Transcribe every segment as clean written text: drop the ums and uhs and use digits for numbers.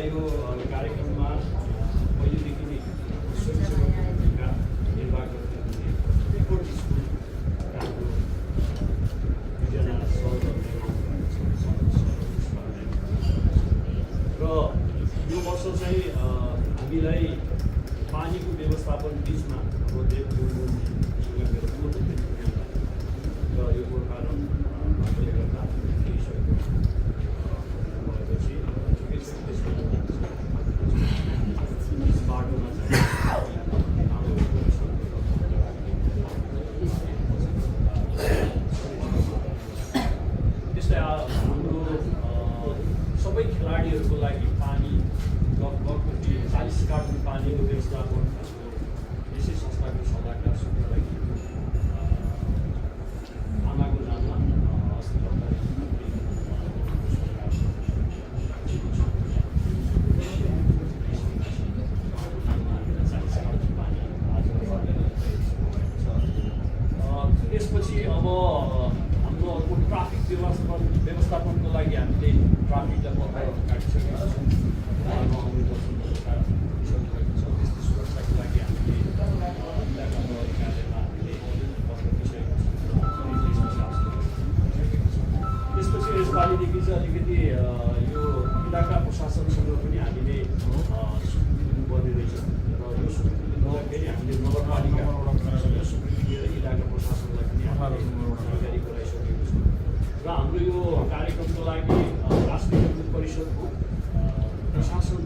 यो कार्यक्रममा पहिलेदेखि नै स्वयंसेवकको भूमिका निर्वाह गर्दै हुने रेकर्ड स्कुल हाम्रो दुईजना र यो वर्ष चाहिँ हामीलाई पानीको व्यवस्थापन बिचमा अब देवसँग मेरो ठुलो र यो कारण भएपछि बाटोमा त्यस्तै हाम्रो सबै खेलाडीहरूको लागि पानी लगभग 40 कार्टुन पानीको व्यवस्थापन हाम्रो कृषि संस्थाको सल्लाहकार सूत्रलाई आमाको नाममा अस्ति त्यसपछि अब हाम्रो अर्को ट्राफिक व्यवस्थापनको लागि हामीले ट्राफिकलाई पत्र काटिसकेका छौँ। सुरक्षाको लागि हामीले त्यसपछि यसपालिदेखि चाहिँ अलिकति यो इलाका प्रशासनसँग पनि हामीले स्वीकृति दिनुपर्ने रहेछ र यो स्वीकृति दिँदा फेरि हामीले नगरपालिका स्वीकृति दिएर इलाका प्रशासनलाई पनि हामीले जानकारी गराइसकेको छौँ र हाम्रो यो कार्यक्रमको लागि राष्ट्रिय हिन्दू परिषदको प्रशासन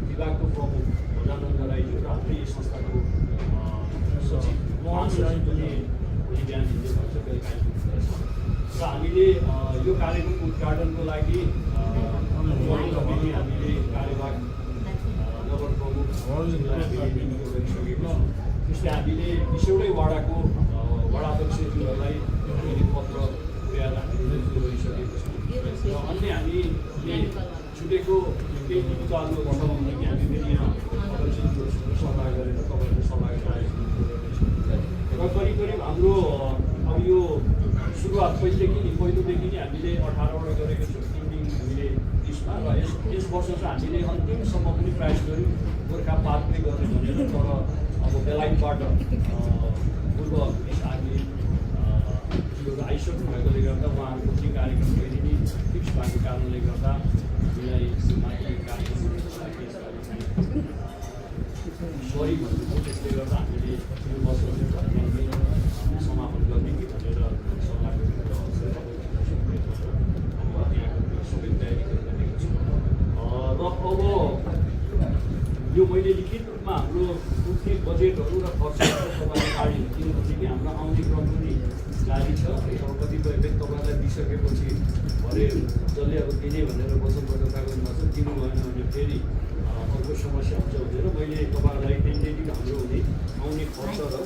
विभागको प्रमुख भोजानन्द राईज्यू र हाम्रो यस संस्थाको सचिव मोहन राई पनि भोलि बिहान हिँड्दै भन्छ बेलुका आइपुग्दछ र हामीले यो कार्यक्रमको उद्घाटनको लागि हामीले कार्यवाहक नगर प्रमुख गरिसकेको छौँ। त्यसले हामीले 20वटै वडाको वडाध्यक्षज्यूहरूलाई हामीले पत्र पुर्याएर हामीले गरिसकेको छौँ र अन्य हामीले छुटेको केही मुद्दाहरू छ भने कि हामी फेरि यहाँ अध्यक्षज्यूहरूसँग सल्लाह गरेर तपाईँहरूले सल्लाह गरेर र करिब हाम्रो अब यो सुरुवात पहिलोदेखि नै हामीले 18वटा गरेको छौँ। 3 दिन हामीले 30मा र यस वर्ष चाहिँ हामीले अन्तिमसम्म पनि प्रयास गऱ्यौँ गोर्खा पार्कले गर्ने भनेर तर अब बेलायतबाट पूर्व पुलिस आर्मी आइसक्नु भएकोले गर्दा उहाँहरूको चाहिँ कार्यक्रम फेरि नै फिक्स भएको कारणले गर्दा हामीलाई माथि कार्यक्रम सरी भन्नुभयो। त्यसले गर्दा हामीले यो वर्ष समापन गर्ने कि भनेर सल्लाह गरेर सबै तयारी गरिरहेको छौँ र अब यो मैले लिखित रूपमा हाम्रो उठ्ने बजेटहरू र खर्चहरू तपाईँलाई गाडी दिनुपर्छ कि हाम्रो आउने क्रम पनि जारी छ। अब कतिपय व्यक्ति तपाईँलाई दिइसकेपछि भरे जसले अब दिने भनेर वचनबद्धता गर्नुभएको छ दिनु भएन भने फेरि अर्को समस्या हुन्छ भनेर मैले तपाईँहरूलाई टेन्टेटिभ हाम्रो हुने आउने खर्च र